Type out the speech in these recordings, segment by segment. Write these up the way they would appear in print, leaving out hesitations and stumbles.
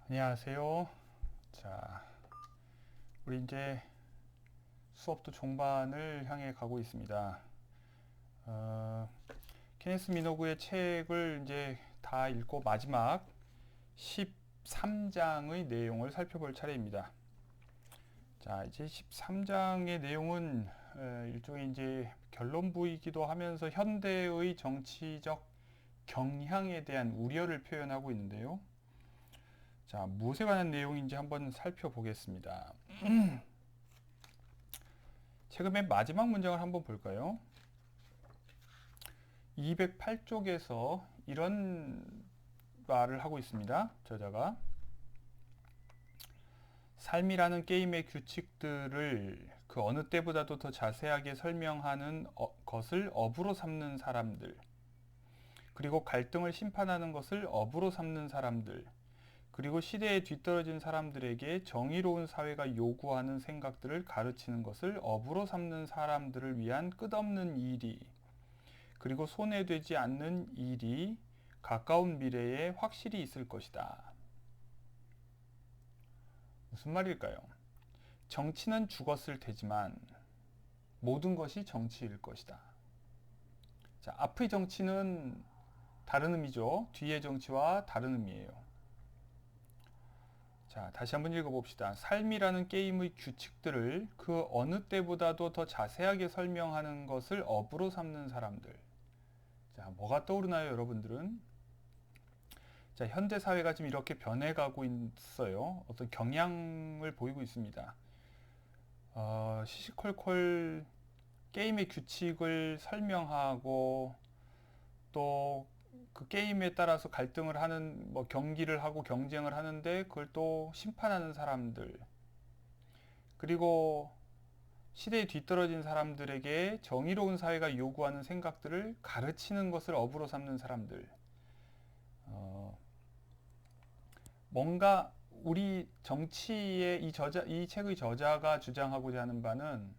안녕하세요. 자, 우리 이제 수업도 종반을 향해 가고 있습니다. 어, 케네스 미노그의 책을 이제 다 읽고 마지막 13장의 내용을 살펴볼 차례입니다. 자, 이제 13장의 내용은 일종의 이제 결론부이기도 하면서 현대의 정치적 경향에 대한 우려를 표현하고 있는데요. 자, 무엇에 관한 내용인지 한번 살펴보겠습니다. 책의 맨 마지막 문장을 한번 볼까요? 208쪽에서 이런 말을 하고 있습니다. 저자가 삶이라는 게임의 규칙들을 그 어느 때보다도 더 자세하게 설명하는 것을 업으로 삼는 사람들, 그리고 갈등을 심판하는 것을 업으로 삼는 사람들, 그리고 시대에 뒤떨어진 사람들에게 정의로운 사회가 요구하는 생각들을 가르치는 것을 업으로 삼는 사람들을 위한 끝없는 일이, 그리고 손해되지 않는 일이 가까운 미래에 확실히 있을 것이다. 무슨 말일까요? 정치는 죽었을 테지만 모든 것이 정치일 것이다. 자, 앞의 정치는 다른 의미죠. 뒤의 정치와 다른 의미예요. 자, 다시 한번 읽어봅시다. 삶이라는 게임의 규칙들을 그 어느 때보다도 더 자세하게 설명하는 것을 업으로 삼는 사람들. 자, 뭐가 떠오르나요, 여러분들은? 자, 현대 사회가 지금 이렇게 변해가고 있어요. 어떤 경향을 보이고 있습니다. 시시콜콜 게임의 규칙을 설명하고 또 그 게임에 따라서 갈등을 하는 뭐 경기를 하고 경쟁을 하는데 그걸 또 심판하는 사람들, 그리고 시대에 뒤떨어진 사람들에게 정의로운 사회가 요구하는 생각들을 가르치는 것을 업으로 삼는 사람들. 어, 뭔가 우리 정치의 이 책의 저자가 주장하고자 하는 바는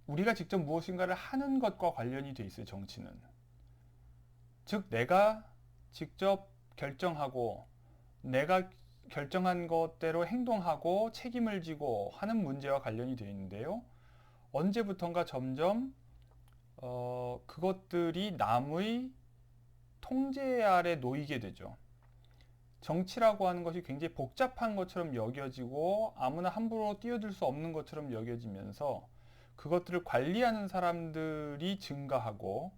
우리가 직접 무엇인가를 하는 것과 관련이 돼 있어요, 정치는. 즉, 내가 직접 결정하고 내가 결정한 것대로 행동하고 책임을 지고 하는 문제와 관련이 되어 있는데요. 언제부턴가 점점 그것들이 남의 통제 아래 놓이게 되죠. 정치라고 하는 것이 굉장히 복잡한 것처럼 여겨지고 아무나 함부로 뛰어들 수 없는 것처럼 여겨지면서 그것들을 관리하는 사람들이 증가하고,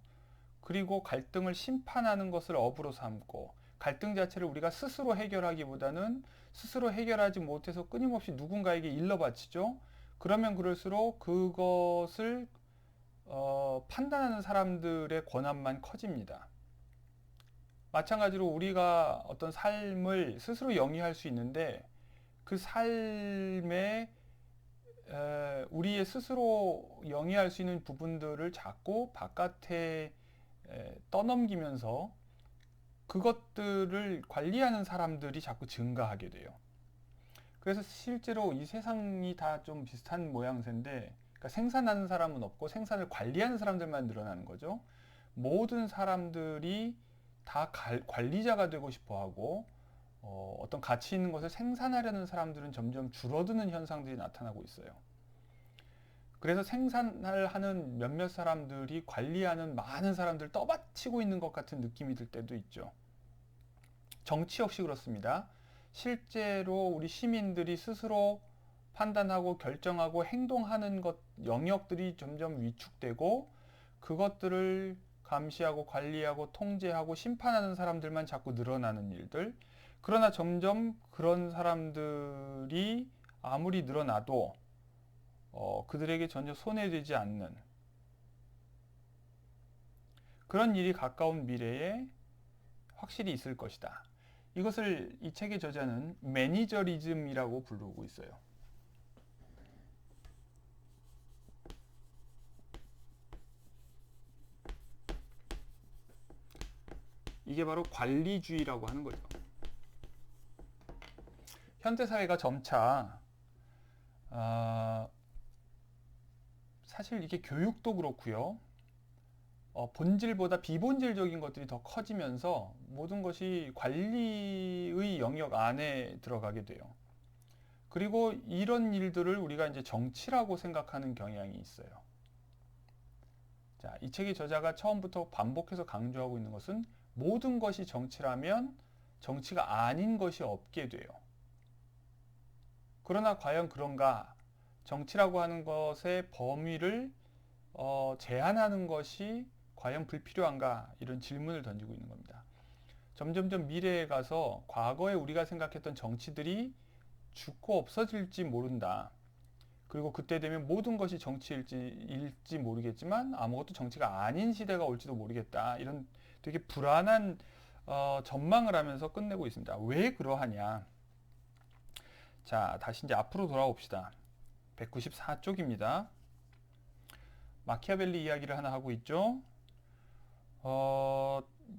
그리고 갈등을 심판하는 것을 업으로 삼고, 갈등 자체를 우리가 스스로 해결하기보다는 스스로 해결하지 못해서 끊임없이 누군가에게 일러바치죠. 그러면 그럴수록 그것을 판단하는 사람들의 권한만 커집니다. 마찬가지로 우리가 어떤 삶을 스스로 영위할 수 있는데 그 삶에 우리의 스스로 영위할 수 있는 부분들을 자꾸 바깥에 떠넘기면서 그것들을 관리하는 사람들이 자꾸 증가하게 돼요. 그래서 실제로 이 세상이 다 좀 비슷한 모양새인데, 그러니까 생산하는 사람은 없고 생산을 관리하는 사람들만 늘어나는 거죠. 모든 사람들이 다 관리자가 되고 싶어 하고, 어떤 가치 있는 것을 생산하려는 사람들은 점점 줄어드는 현상들이 나타나고 있어요. 그래서 생산을 하는 몇몇 사람들이 관리하는 많은 사람들을 떠받치고 있는 것 같은 느낌이 들 때도 있죠. 정치 역시 그렇습니다. 실제로 우리 시민들이 스스로 판단하고 결정하고 행동하는 것, 영역들이 점점 위축되고 그것들을 감시하고 관리하고 통제하고 심판하는 사람들만 자꾸 늘어나는 일들. 그러나 점점 그런 사람들이 아무리 늘어나도 그들에게 전혀 손해되지 않는 그런 일이 가까운 미래에 확실히 있을 것이다. 이것을 이 책의 저자는 매니저리즘이라고 부르고 있어요. 이게 바로 관리주의라고 하는 거죠. 현대사회가 점차 사실 이게 교육도 그렇고요. 본질보다 비본질적인 것들이 더 커지면서 모든 것이 관리의 영역 안에 들어가게 돼요. 그리고 이런 일들을 우리가 이제 정치라고 생각하는 경향이 있어요. 자, 이 책의 저자가 처음부터 반복해서 강조하고 있는 것은 모든 것이 정치라면 정치가 아닌 것이 없게 돼요. 그러나 과연 그런가? 정치라고 하는 것의 범위를 제한하는 것이 과연 불필요한가? 이런 질문을 던지고 있는 겁니다. 점점점 미래에 가서 과거에 우리가 생각했던 정치들이 죽고 없어질지 모른다. 그리고 그때 되면 모든 것이 정치일지 모르겠지만 아무것도 정치가 아닌 시대가 올지도 모르겠다. 이런 되게 불안한 전망을 하면서 끝내고 있습니다. 왜 그러하냐? 자, 다시 이제 앞으로 돌아옵시다. 194쪽입니다. 마키아벨리 이야기를 하나 하고 있죠.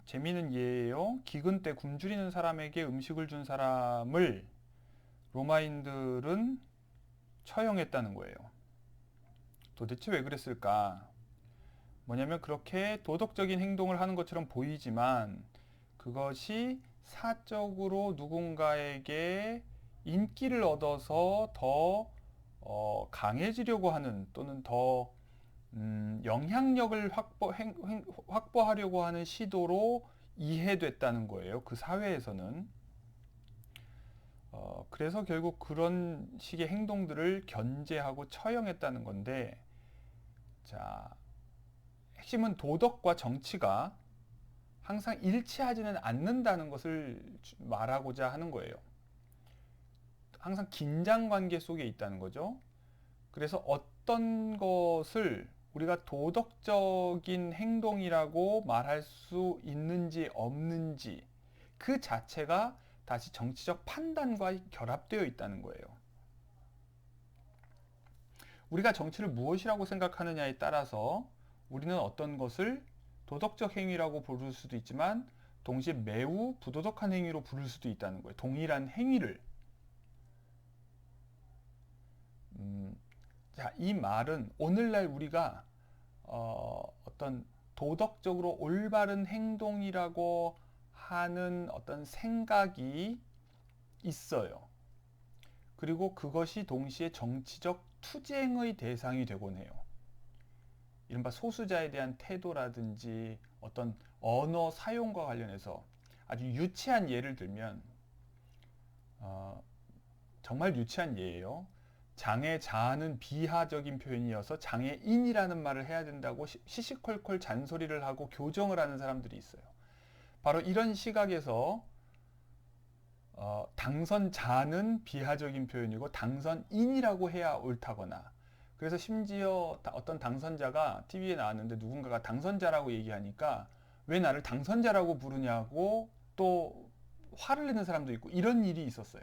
재미있는 예예요. 기근 때 굶주리는 사람에게 음식을 준 사람을 로마인들은 처형했다는 거예요. 도대체 왜 그랬을까? 뭐냐면 그렇게 도덕적인 행동을 하는 것처럼 보이지만 그것이 사적으로 누군가에게 인기를 얻어서 더 강해지려고 하는 또는 더 영향력을 확보하려고 하는 시도로 이해됐다는 거예요. 그 사회에서는. 그래서 결국 그런 식의 행동들을 견제하고 처형했다는 건데, 자, 핵심은 도덕과 정치가 항상 일치하지는 않는다는 것을 말하고자 하는 거예요. 항상 긴장 관계 속에 있다는 거죠. 그래서 어떤 것을 우리가 도덕적인 행동이라고 말할 수 있는지 없는지 그 자체가 다시 정치적 판단과 결합되어 있다는 거예요. 우리가 정치를 무엇이라고 생각하느냐에 따라서 우리는 어떤 것을 도덕적 행위라고 부를 수도 있지만 동시에 매우 부도덕한 행위로 부를 수도 있다는 거예요. 동일한 행위를. 자, 이 말은 오늘날 우리가 어떤 도덕적으로 올바른 행동이라고 하는 어떤 생각이 있어요. 그리고 그것이 동시에 정치적 투쟁의 대상이 되곤 해요. 이른바 소수자에 대한 태도라든지 어떤 언어 사용과 관련해서 아주 유치한 예를 들면 정말 유치한 예예요. 장애자는 비하적인 표현이어서 장애인이라는 말을 해야 된다고 시시콜콜 잔소리를 하고 교정을 하는 사람들이 있어요. 바로 이런 시각에서 당선자는 비하적인 표현이고 당선인이라고 해야 옳다거나, 그래서 심지어 어떤 당선자가 TV에 나왔는데 누군가가 당선자라고 얘기하니까 왜 나를 당선자라고 부르냐고 또 화를 내는 사람도 있고 이런 일이 있었어요.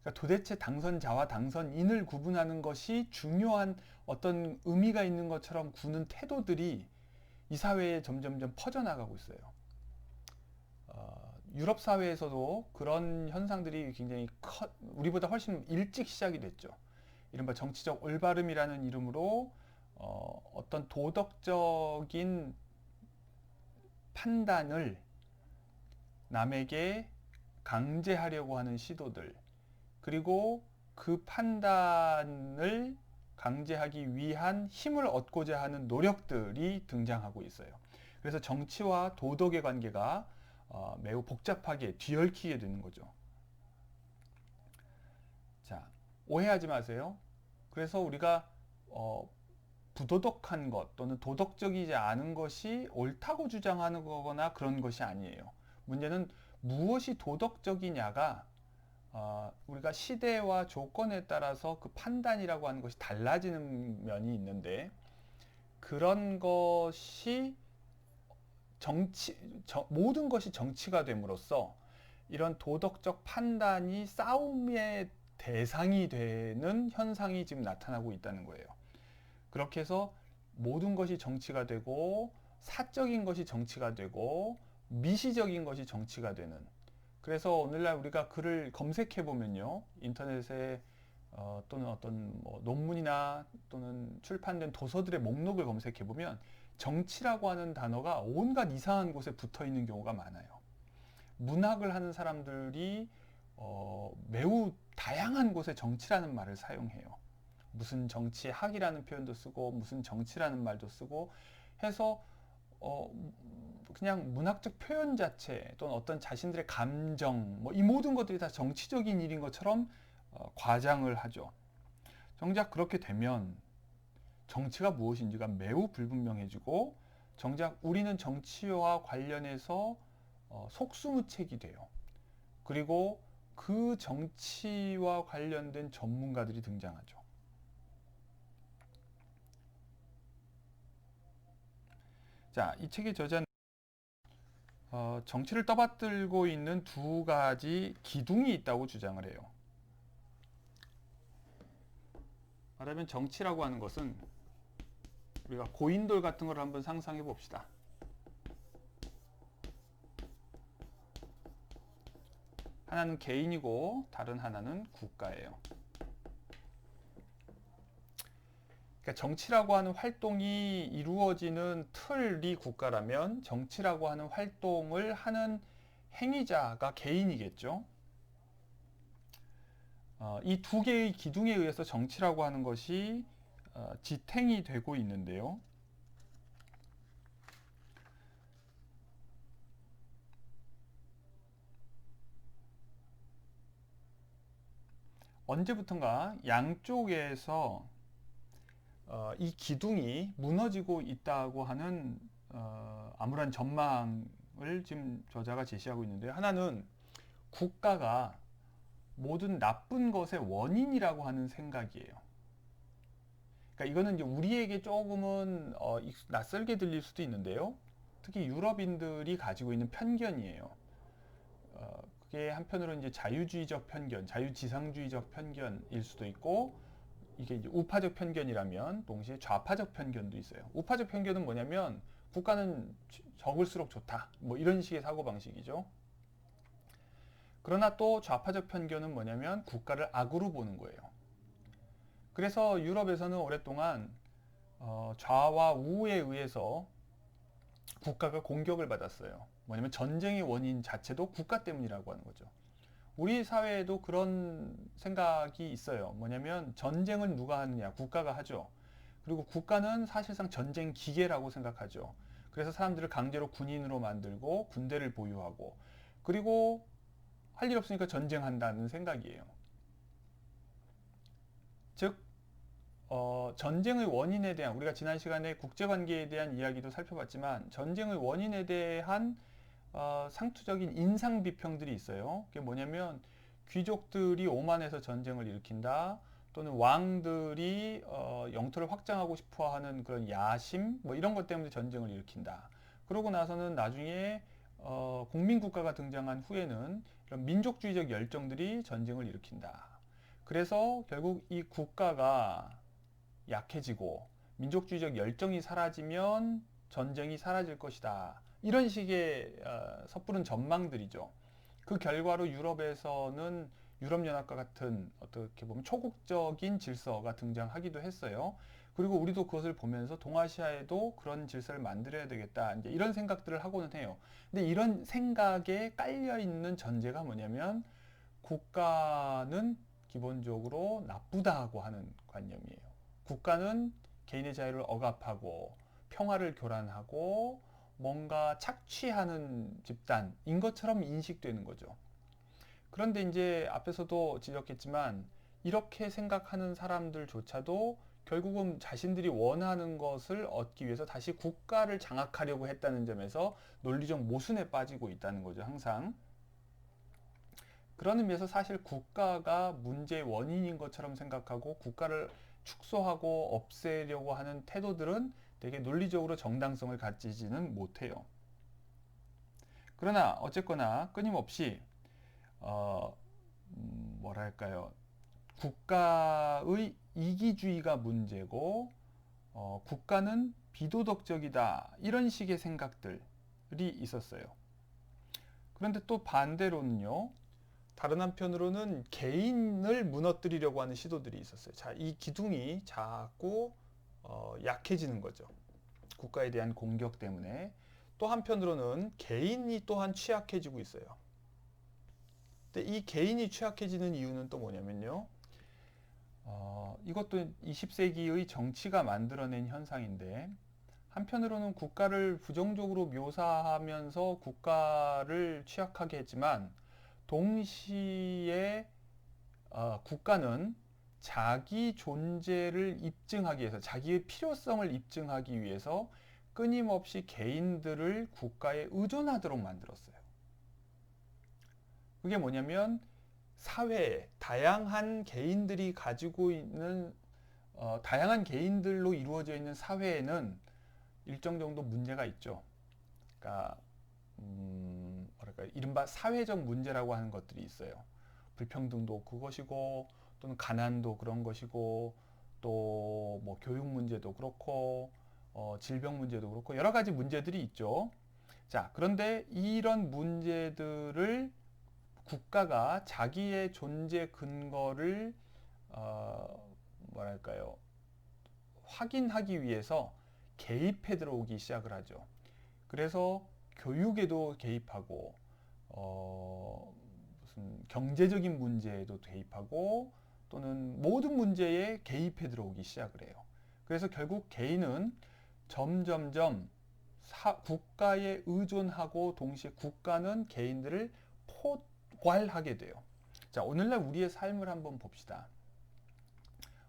그러니까 도대체 당선자와 당선인을 구분하는 것이 중요한 어떤 의미가 있는 것처럼 구는 태도들이 이 사회에 점점점 퍼져나가고 있어요. 유럽 사회에서도 그런 현상들이 굉장히 우리보다 훨씬 일찍 시작이 됐죠. 이른바 정치적 올바름이라는 이름으로 어떤 도덕적인 판단을 남에게 강제하려고 하는 시도들, 그리고 그 판단을 강제하기 위한 힘을 얻고자 하는 노력들이 등장하고 있어요. 그래서 정치와 도덕의 관계가 매우 복잡하게 뒤얽히게 되는 거죠. 자, 오해하지 마세요. 그래서 우리가 부도덕한 것 또는 도덕적이지 않은 것이 옳다고 주장하는 거거나 그런 것이 아니에요. 문제는 무엇이 도덕적이냐가 우리가 시대와 조건에 따라서 그 판단이라고 하는 것이 달라지는 면이 있는데, 그런 것이 모든 것이 정치가 됨으로써 이런 도덕적 판단이 싸움의 대상이 되는 현상이 지금 나타나고 있다는 거예요. 그렇게 해서 모든 것이 정치가 되고 사적인 것이 정치가 되고 미시적인 것이 정치가 되는, 그래서 오늘날 우리가 글을 검색해 보면요, 인터넷에 또는 어떤 뭐 논문이나 또는 출판된 도서들의 목록을 검색해 보면 정치라고 하는 단어가 온갖 이상한 곳에 붙어 있는 경우가 많아요. 문학을 하는 사람들이 매우 다양한 곳에 정치라는 말을 사용해요. 무슨 정치학이라는 표현도 쓰고 무슨 정치라는 말도 쓰고 해서 그냥 문학적 표현 자체 또는 어떤 자신들의 감정 뭐 이 모든 것들이 다 정치적인 일인 것처럼 과장을 하죠. 정작 그렇게 되면 정치가 무엇인지가 매우 불분명해지고 정작 우리는 정치와 관련해서 속수무책이 돼요. 그리고 그 정치와 관련된 전문가들이 등장하죠. 자, 이 책의 저자는 정치를 떠받들고 있는 두 가지 기둥이 있다고 주장을 해요. 말하면 정치라고 하는 것은 우리가 고인돌 같은 걸 한번 상상해 봅시다. 하나는 개인이고 다른 하나는 국가예요. 그러니까 정치라고 하는 활동이 이루어지는 틀이 국가라면 정치라고 하는 활동을 하는 행위자가 개인이겠죠. 이 두 개의 기둥에 의해서 정치라고 하는 것이 지탱이 되고 있는데요. 언제부턴가 양쪽에서 이 기둥이 무너지고 있다고 하는 암울한 전망을 지금 저자가 제시하고 있는데요. 하나는 국가가 모든 나쁜 것의 원인이라고 하는 생각이에요. 그러니까 이거는 이제 우리에게 조금은 낯설게 들릴 수도 있는데요. 특히 유럽인들이 가지고 있는 편견이에요. 그게 한편으로는 이제 자유주의적 편견, 자유지상주의적 편견일 수도 있고, 이게 이제 우파적 편견이라면 동시에 좌파적 편견도 있어요. 우파적 편견은 뭐냐면 국가는 적을수록 좋다, 뭐 이런 식의 사고 방식이죠. 그러나 또 좌파적 편견은 뭐냐면 국가를 악으로 보는 거예요. 그래서 유럽에서는 오랫동안 좌와 우에 의해서 국가가 공격을 받았어요. 뭐냐면 전쟁의 원인 자체도 국가 때문이라고 하는 거죠. 우리 사회에도 그런 생각이 있어요. 뭐냐면 전쟁은 누가 하느냐? 국가가 하죠. 그리고 국가는 사실상 전쟁 기계라고 생각하죠. 그래서 사람들을 강제로 군인으로 만들고 군대를 보유하고 그리고 할 일 없으니까 전쟁한다는 생각이에요. 즉 전쟁의 원인에 대한 우리가 지난 시간에 국제관계에 대한 이야기도 살펴봤지만 전쟁의 원인에 대한 상투적인 인상 비평들이 있어요. 그게 뭐냐면 귀족들이 오만해서 전쟁을 일으킨다. 또는 왕들이 영토를 확장하고 싶어하는 그런 야심 뭐 이런 것 때문에 전쟁을 일으킨다. 그러고 나서는 나중에 공민국가가 등장한 후에는 이런 민족주의적 열정들이 전쟁을 일으킨다. 그래서 결국 이 국가가 약해지고 민족주의적 열정이 사라지면 전쟁이 사라질 것이다. 이런 식의 섣부른 전망들이죠. 그 결과로 유럽에서는 유럽연합과 같은 어떻게 보면 초국적인 질서가 등장하기도 했어요. 그리고 우리도 그것을 보면서 동아시아에도 그런 질서를 만들어야 되겠다. 이제 이런 생각들을 하고는 해요. 근데 이런 생각에 깔려 있는 전제가 뭐냐면 국가는 기본적으로 나쁘다고 하는 관념이에요. 국가는 개인의 자유를 억압하고 평화를 교란하고 뭔가 착취하는 집단인 것처럼 인식되는 거죠. 그런데 이제 앞에서도 지적했지만 이렇게 생각하는 사람들조차도 결국은 자신들이 원하는 것을 얻기 위해서 다시 국가를 장악하려고 했다는 점에서 논리적 모순에 빠지고 있다는 거죠, 항상. 그런 의미에서 사실 국가가 문제의 원인인 것처럼 생각하고 국가를 축소하고 없애려고 하는 태도들은 되게 논리적으로 정당성을 갖지지는 못해요. 그러나 어쨌거나 끊임없이 뭐랄까요, 국가의 이기주의가 문제고 국가는 비도덕적이다 이런 식의 생각들이 있었어요. 그런데 또 반대로는요, 다른 한편으로는 개인을 무너뜨리려고 하는 시도들이 있었어요. 자, 이 기둥이 자꾸 약해지는 거죠. 국가에 대한 공격 때문에 또 한편으로는 개인이 또한 취약해지고 있어요. 근데 이 개인이 취약해지는 이유는 또 뭐냐면요. 이것도 20세기의 정치가 만들어낸 현상인데 한편으로는 국가를 부정적으로 묘사하면서 국가를 취약하게 했지만 동시에 국가는 자기 존재를 입증하기 위해서 자기의 필요성을 입증하기 위해서 끊임없이 개인들을 국가에 의존하도록 만들었어요. 그게 뭐냐면 사회에 다양한 개인들이 가지고 있는 다양한 개인들로 이루어져 있는 사회에는 일정 정도 문제가 있죠. 그러니까 뭐랄까 이른바 사회적 문제라고 하는 것들이 있어요. 불평등도 그것이고 또는 가난도 그런 것이고 또 뭐 교육 문제도 그렇고 질병 문제도 그렇고 여러 가지 문제들이 있죠. 자, 그런데 이런 문제들을 국가가 자기의 존재 근거를 뭐랄까요 확인하기 위해서 개입해 들어오기 시작을 하죠. 그래서 교육에도 개입하고 무슨 경제적인 문제에도 개입하고 또는 모든 문제에 개입해 들어오기 시작을 해요. 그래서 결국 개인은 점점점 국가에 의존하고 동시에 국가는 개인들을 포괄하게 돼요. 자, 오늘날 우리의 삶을 한번 봅시다.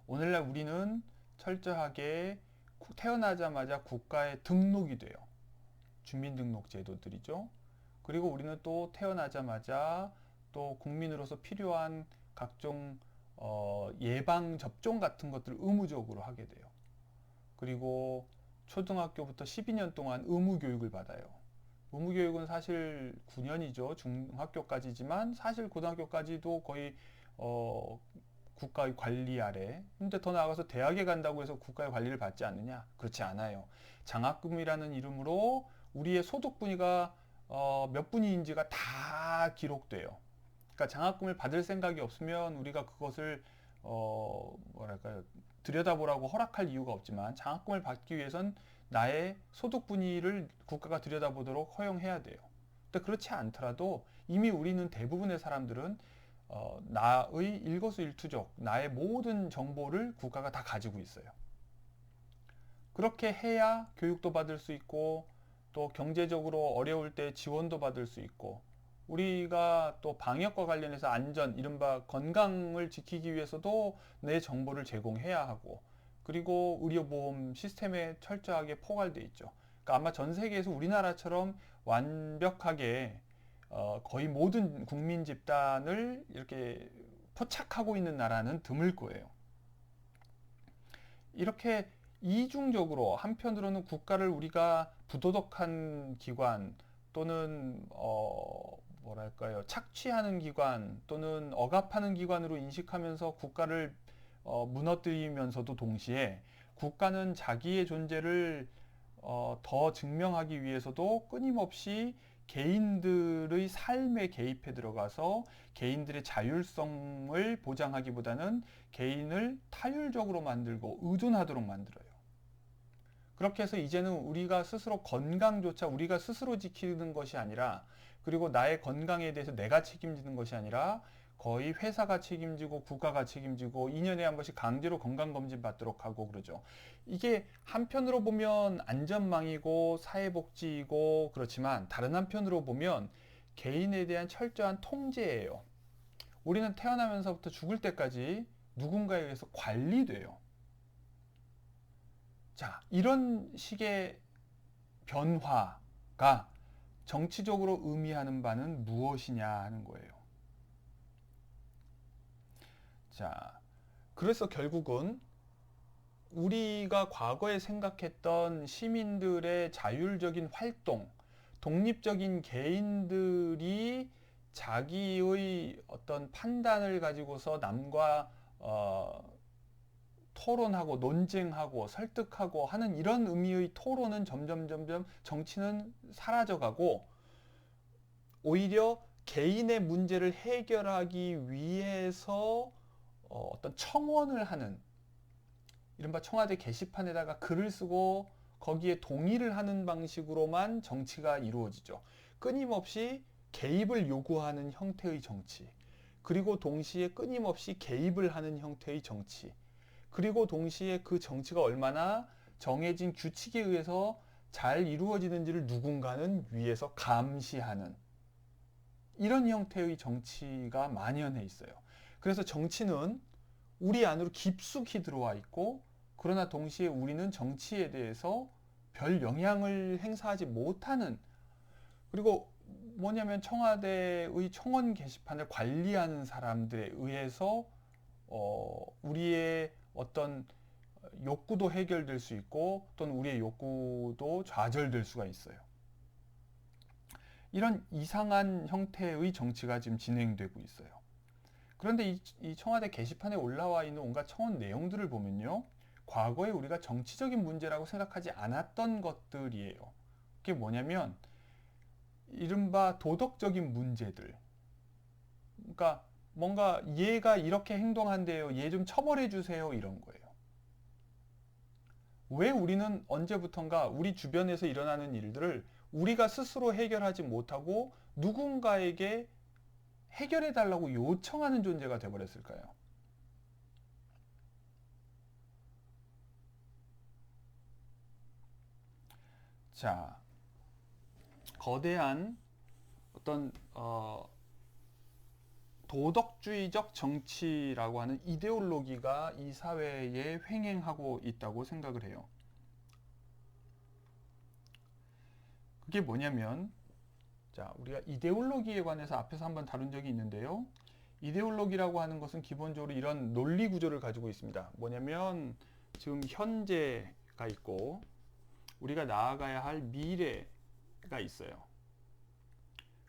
오늘날 우리는 철저하게 태어나자마자 국가에 등록이 돼요. 주민등록제도들이죠. 그리고 우리는 또 태어나자마자 또 국민으로서 필요한 각종 예방접종 같은 것들을 의무적으로 하게 돼요. 그리고 초등학교부터 12년 동안 의무교육을 받아요. 의무교육은 사실 9년이죠. 중학교까지지만 사실 고등학교까지도 거의 국가의 관리 아래. 근데 더 나아가서 대학에 간다고 해서 국가의 관리를 받지 않느냐? 그렇지 않아요. 장학금이라는 이름으로 우리의 소득 분위가 몇 분위인지가 다 기록돼요. 그러니까 장학금을 받을 생각이 없으면 우리가 그것을 뭐랄까요 들여다보라고 허락할 이유가 없지만 장학금을 받기 위해선 나의 소득 분위를 국가가 들여다보도록 허용해야 돼요. 근데 그렇지 않더라도 이미 우리는 대부분의 사람들은 나의 일거수일투족, 나의 모든 정보를 국가가 다 가지고 있어요. 그렇게 해야 교육도 받을 수 있고 또 경제적으로 어려울 때 지원도 받을 수 있고 우리가 또 방역과 관련해서 안전, 이른바 건강을 지키기 위해서도 내 정보를 제공해야 하고 그리고 의료보험 시스템에 철저하게 포괄되어 있죠. 그러니까 아마 전 세계에서 우리나라처럼 완벽하게 거의 모든 국민 집단을 이렇게 포착하고 있는 나라는 드물 거예요. 이렇게 이중적으로 한편으로는 국가를 우리가 부도덕한 기관 또는 뭐랄까요 착취하는 기관 또는 억압하는 기관으로 인식하면서 국가를 무너뜨리면서도 동시에 국가는 자기의 존재를 더 증명하기 위해서도 끊임없이 개인들의 삶에 개입해 들어가서 개인들의 자율성을 보장하기보다는 개인을 타율적으로 만들고 의존하도록 만들어요. 그렇게 해서 이제는 우리가 스스로 건강조차 우리가 스스로 지키는 것이 아니라 그리고 나의 건강에 대해서 내가 책임지는 것이 아니라 거의 회사가 책임지고 국가가 책임지고 2년에 한 번씩 강제로 건강검진 받도록 하고 그러죠. 이게 한편으로 보면 안전망이고 사회복지이고 그렇지만 다른 한편으로 보면 개인에 대한 철저한 통제예요. 우리는 태어나면서부터 죽을 때까지 누군가에 의해서 관리돼요. 자, 이런 식의 변화가 정치적으로 의미하는 바는 무엇이냐 하는 거예요. 자, 그래서 결국은 우리가 과거에 생각했던 시민들의 자율적인 활동, 독립적인 개인들이 자기의 어떤 판단을 가지고서 남과 토론하고 논쟁하고 설득하고 하는 이런 의미의 토론은 점점 정치는 사라져가고 오히려 개인의 문제를 해결하기 위해서 어떤 청원을 하는 이른바 청와대 게시판에다가 글을 쓰고 거기에 동의를 하는 방식으로만 정치가 이루어지죠. 끊임없이 개입을 요구하는 형태의 정치, 그리고 동시에 끊임없이 개입을 하는 형태의 정치, 그리고 동시에 그 정치가 얼마나 정해진 규칙에 의해서 잘 이루어지는지를 누군가는 위에서 감시하는 이런 형태의 정치가 만연해 있어요. 그래서 정치는 우리 안으로 깊숙이 들어와 있고, 그러나 동시에 우리는 정치에 대해서 별 영향을 행사하지 못하는, 그리고 뭐냐면 청와대의 청원 게시판을 관리하는 사람들에 의해서 우리의 어떤 욕구도 해결될 수 있고 또는 우리의 욕구도 좌절될 수가 있어요. 이런 이상한 형태의 정치가 지금 진행되고 있어요. 그런데 이 청와대 게시판에 올라와 있는 온갖 청원 내용들을 보면요, 과거에 우리가 정치적인 문제라고 생각하지 않았던 것들이에요. 그게 뭐냐면 이른바 도덕적인 문제들. 그러니까 뭔가 얘가 이렇게 행동한대요, 얘 좀 처벌해 주세요, 이런 거예요. 왜 우리는 언제부턴가 우리 주변에서 일어나는 일들을 우리가 스스로 해결하지 못하고 누군가에게 해결해 달라고 요청하는 존재가 되어버렸을까요? 자, 거대한 어떤 도덕주의적 정치라고 하는 이데올로기가 이 사회에 횡행하고 있다고 생각을 해요. 그게 뭐냐면, 자, 우리가 이데올로기에 관해서 앞에서 한번 다룬 적이 있는데요. 이데올로기라고 하는 것은 기본적으로 이런 논리 구조를 가지고 있습니다. 뭐냐면 지금 현재가 있고 우리가 나아가야 할 미래가 있어요.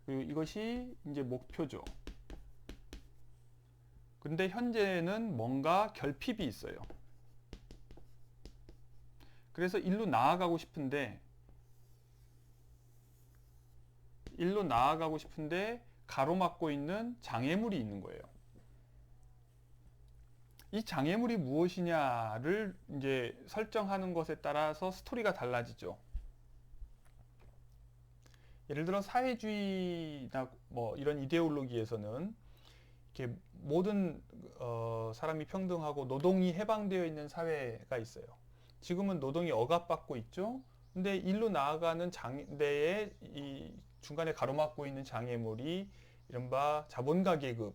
그리고 이것이 이제 목표죠. 근데 현재는 뭔가 결핍이 있어요. 그래서 일로 나아가고 싶은데 가로막고 있는 장애물이 있는 거예요. 이 장애물이 무엇이냐를 이제 설정하는 것에 따라서 스토리가 달라지죠. 예를 들어 사회주의나 뭐 이런 이데올로기에서는 이렇게 모든 사람이 평등하고 노동이 해방되어 있는 사회가 있어요. 지금은 노동이 억압받고 있죠. 근데 일로 나아가는 장대에 이 중간에 가로막고 있는 장애물이 이른바 자본가 계급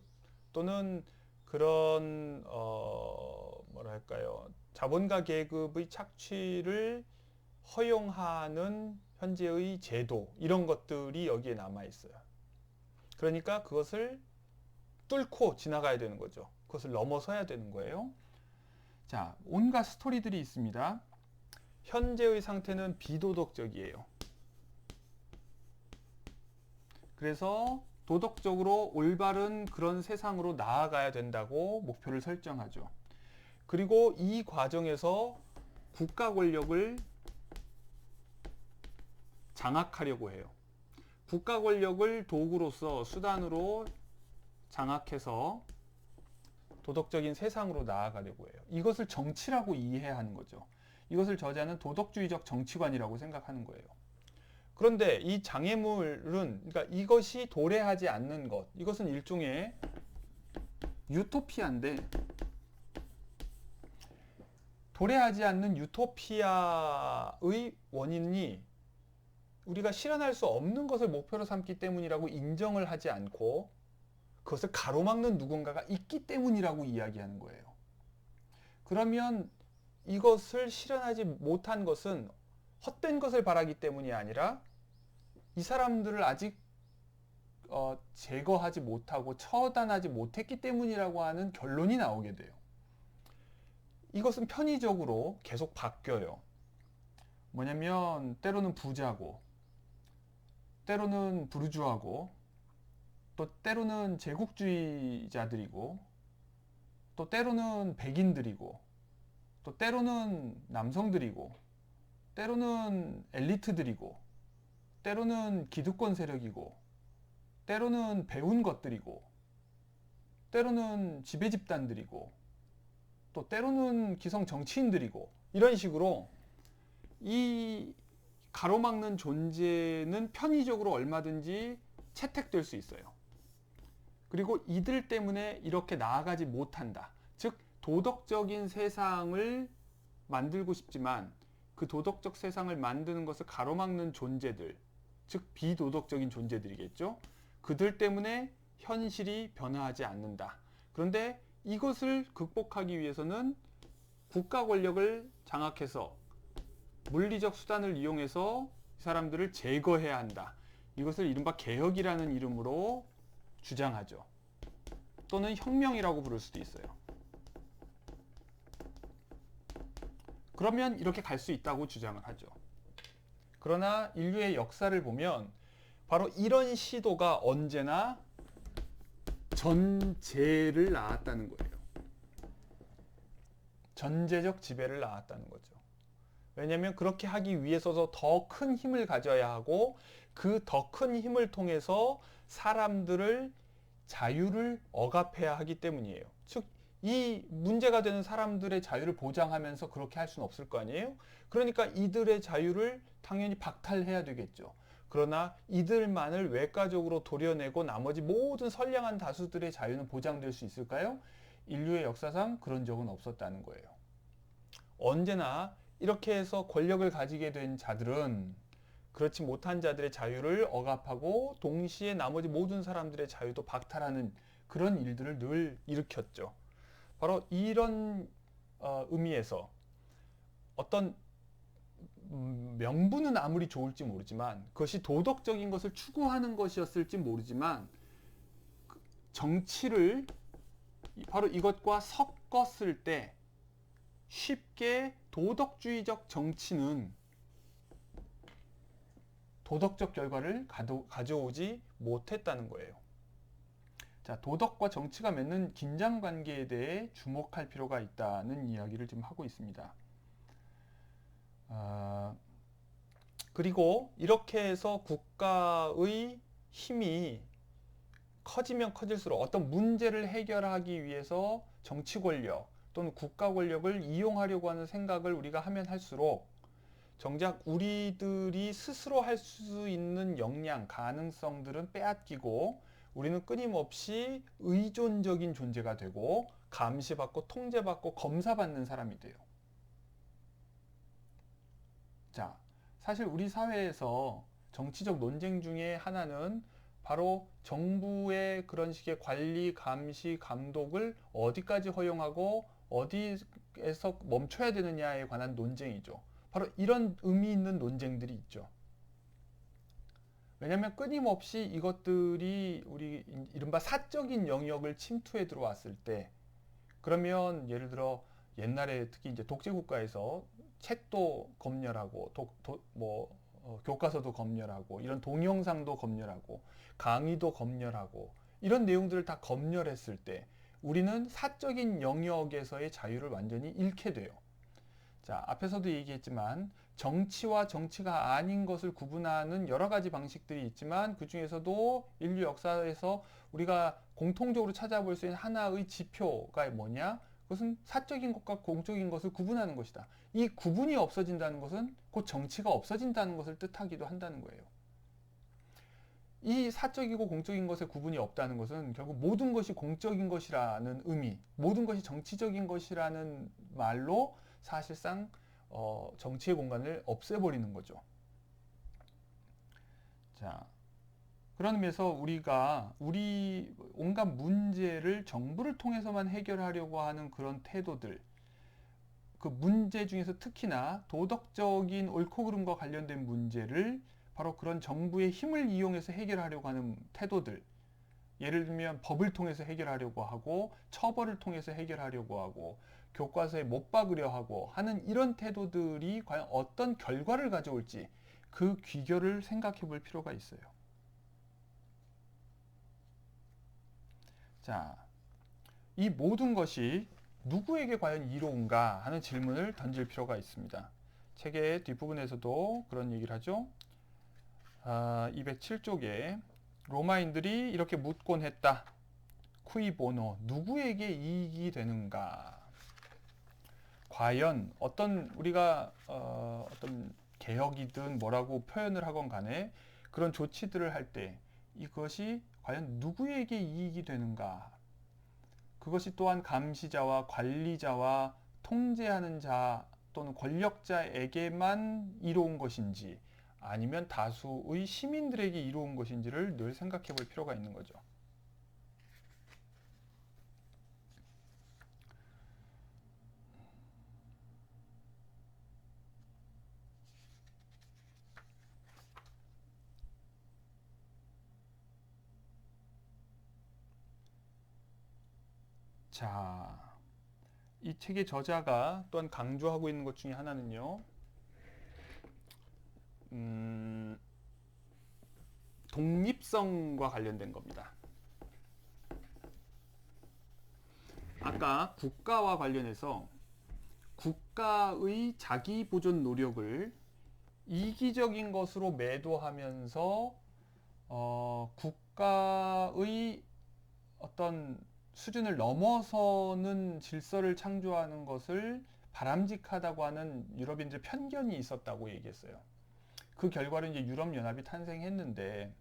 또는 그런 뭐랄까요, 자본가 계급의 착취를 허용하는 현재의 제도, 이런 것들이 여기에 남아 있어요. 그러니까 그것을 뚫고 지나가야 되는 거죠. 그것을 넘어서야 되는 거예요. 자, 온갖 스토리들이 있습니다. 현재의 상태는 비도덕적이에요. 그래서 도덕적으로 올바른 그런 세상으로 나아가야 된다고 목표를 설정하죠. 그리고 이 과정에서 국가 권력을 장악하려고 해요. 국가 권력을 도구로서, 수단으로 장악해서 도덕적인 세상으로 나아가려고 해요. 이것을 정치라고 이해하는 거죠. 이것을 저자는 도덕주의적 정치관이라고 생각하는 거예요. 그런데 이 장애물은, 그러니까 이것이 도래하지 않는 것, 이것은 일종의 유토피아인데, 도래하지 않는 유토피아의 원인이 우리가 실현할 수 없는 것을 목표로 삼기 때문이라고 인정을 하지 않고 그것을 가로막는 누군가가 있기 때문이라고 이야기하는 거예요. 그러면 이것을 실현하지 못한 것은 헛된 것을 바라기 때문이 아니라 이 사람들을 아직 제거하지 못하고 처단하지 못했기 때문이라고 하는 결론이 나오게 돼요. 이것은 편의적으로 계속 바뀌어요. 뭐냐면 때로는 부자고, 때로는 부르주아고, 또 때로는 제국주의자들이고, 또 때로는 백인들이고, 또 때로는 남성들이고, 때로는 엘리트들이고, 때로는 기득권 세력이고, 때로는 배운 것들이고, 때로는 지배 집단들이고, 또 때로는 기성 정치인들이고, 이런 식으로 이 가로막는 존재는 편의적으로 얼마든지 채택될 수 있어요. 그리고 이들 때문에 이렇게 나아가지 못한다. 즉 도덕적인 세상을 만들고 싶지만 그 도덕적 세상을 만드는 것을 가로막는 존재들, 즉 비도덕적인 존재들이겠죠. 그들 때문에 현실이 변화하지 않는다. 그런데 이것을 극복하기 위해서는 국가 권력을 장악해서 물리적 수단을 이용해서 이 사람들을 제거해야 한다. 이것을 이른바 개혁이라는 이름으로 주장하죠. 또는 혁명이라고 부를 수도 있어요. 그러면 이렇게 갈 수 있다고 주장을 하죠. 그러나 인류의 역사를 보면 바로 이런 시도가 언제나 전제를 낳았다는 거예요. 전제적 지배를 낳았다는 거죠. 왜냐하면 그렇게 하기 위해서도 더 큰 힘을 가져야 하고 그 더 큰 힘을 통해서 사람들을 자유를 억압해야 하기 때문이에요. 즉, 이 문제가 되는 사람들의 자유를 보장하면서 그렇게 할 수는 없을 거 아니에요? 그러니까 이들의 자유를 당연히 박탈해야 되겠죠. 그러나 이들만을 외과적으로 도려내고 나머지 모든 선량한 다수들의 자유는 보장될 수 있을까요? 인류의 역사상 그런 적은 없었다는 거예요. 언제나 이렇게 해서 권력을 가지게 된 자들은 그렇지 못한 자들의 자유를 억압하고 동시에 나머지 모든 사람들의 자유도 박탈하는 그런 일들을 늘 일으켰죠. 바로 이런 의미에서 어떤 명분은 아무리 좋을지 모르지만 그것이 도덕적인 것을 추구하는 것이었을지 모르지만 정치를 바로 이것과 섞었을 때 쉽게 도덕주의적 정치는 도덕적 결과를 가져오지 못했다는 거예요. 자, 도덕과 정치가 맺는 긴장 관계에 대해 주목할 필요가 있다는 이야기를 지금 하고 있습니다. 그리고 이렇게 해서 국가의 힘이 커지면 커질수록 어떤 문제를 해결하기 위해서 정치 권력 또는 국가 권력을 이용하려고 하는 생각을 우리가 하면 할수록 정작 우리들이 스스로 할 수 있는 역량, 가능성들은 빼앗기고 우리는 끊임없이 의존적인 존재가 되고 감시받고 통제받고 검사받는 사람이 돼요. 자, 사실 우리 사회에서 정치적 논쟁 중에 하나는 바로 정부의 그런 식의 관리, 감시, 감독을 어디까지 허용하고 어디에서 멈춰야 되느냐에 관한 논쟁이죠. 바로 이런 의미 있는 논쟁들이 있죠. 왜냐하면 끊임없이 이것들이 우리 이른바 사적인 영역을 침투해 들어왔을 때 그러면 예를 들어 옛날에 특히 이제 독재국가에서 책도 검열하고 교과서도 검열하고 이런 동영상도 검열하고 강의도 검열하고 이런 내용들을 다 검열했을 때 우리는 사적인 영역에서의 자유를 완전히 잃게 돼요. 자, 앞에서도 얘기했지만 정치와 정치가 아닌 것을 구분하는 여러 가지 방식들이 있지만 그 중에서도 인류 역사에서 우리가 공통적으로 찾아볼 수 있는 하나의 지표가 뭐냐? 그것은 사적인 것과 공적인 것을 구분하는 것이다. 이 구분이 없어진다는 것은 곧 정치가 없어진다는 것을 뜻하기도 한다는 거예요. 이 사적이고 공적인 것의 구분이 없다는 것은 결국 모든 것이 공적인 것이라는 의미, 모든 것이 정치적인 것이라는 말로 사실상 정치의 공간을 없애버리는 거죠. 자, 그런 의미에서 우리가 우리 온갖 문제를 정부를 통해서만 해결하려고 하는 그런 태도들, 그 문제 중에서 특히나 도덕적인 옳고 그름과 관련된 문제를 바로 그런 정부의 힘을 이용해서 해결하려고 하는 태도들, 예를 들면 법을 통해서 해결하려고 하고 처벌을 통해서 해결하려고 하고 교과서에 못 박으려 하고 하는 이런 태도들이 과연 어떤 결과를 가져올지 그 귀결을 생각해 볼 필요가 있어요. 자, 이 모든 것이 누구에게 과연 이로운가 하는 질문을 던질 필요가 있습니다. 책의 뒷부분에서도 그런 얘기를 하죠. 207쪽에 로마인들이 이렇게 묻곤 했다. 쿠이 보노, 누구에게 이익이 되는가? 과연 어떤 우리가 어떤 개혁이든 뭐라고 표현을 하건 간에 그런 조치들을 할 때 이것이 과연 누구에게 이익이 되는가? 그것이 또한 감시자와 관리자와 통제하는 자 또는 권력자에게만 이로운 것인지 아니면 다수의 시민들에게 이로운 것인지를 늘 생각해 볼 필요가 있는 거죠. 자, 이 책의 저자가 또한 강조하고 있는 것 중에 하나는요, 독립성과 관련된 겁니다. 아까 국가와 관련해서 국가의 자기 보존 노력을 이기적인 것으로 매도하면서 국가의 어떤 수준을 넘어서는 질서를 창조하는 것을 바람직하다고 하는 유럽인들 편견이 있었다고 얘기했어요. 그 결과로 이제 유럽연합이 탄생했는데,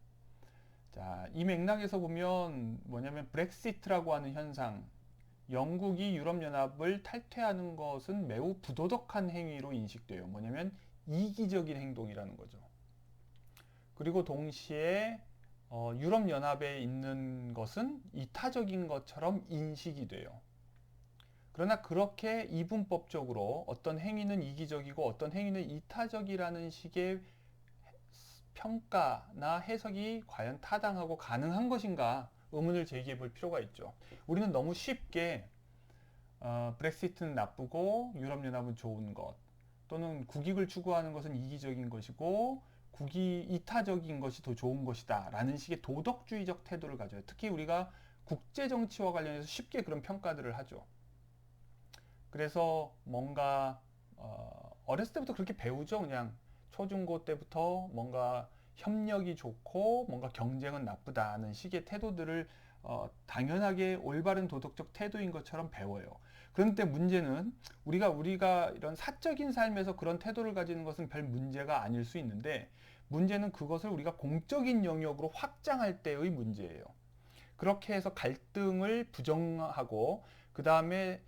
자, 이 맥락에서 보면 뭐냐면 브렉시트라고 하는 현상, 영국이 유럽연합을 탈퇴하는 것은 매우 부도덕한 행위로 인식돼요. 뭐냐면 이기적인 행동이라는 거죠. 그리고 동시에 유럽연합에 있는 것은 이타적인 것처럼 인식이 돼요. 그러나 그렇게 이분법적으로 어떤 행위는 이기적이고 어떤 행위는 이타적이라는 식의 평가나 해석이 과연 타당하고 가능한 것인가 의문을 제기해 볼 필요가 있죠. 우리는 너무 쉽게 브렉시트는 나쁘고 유럽연합은 좋은 것, 또는 국익을 추구하는 것은 이기적인 것이고 이타적인 것이 더 좋은 것이다 라는 식의 도덕주의적 태도를 가져요. 특히 우리가 국제정치와 관련해서 쉽게 그런 평가들을 하죠. 그래서 뭔가 어렸을 때부터 그렇게 배우죠. 그냥 초중고 때부터 뭔가 협력이 좋고 뭔가 경쟁은 나쁘다는 식의 태도들을 당연하게 올바른 도덕적 태도인 것처럼 배워요. 그런데 문제는 우리가 이런 사적인 삶에서 그런 태도를 가지는 것은 별 문제가 아닐 수 있는데, 문제는 그것을 우리가 공적인 영역으로 확장할 때의 문제예요. 그렇게 해서 갈등을 부정하고 그 다음에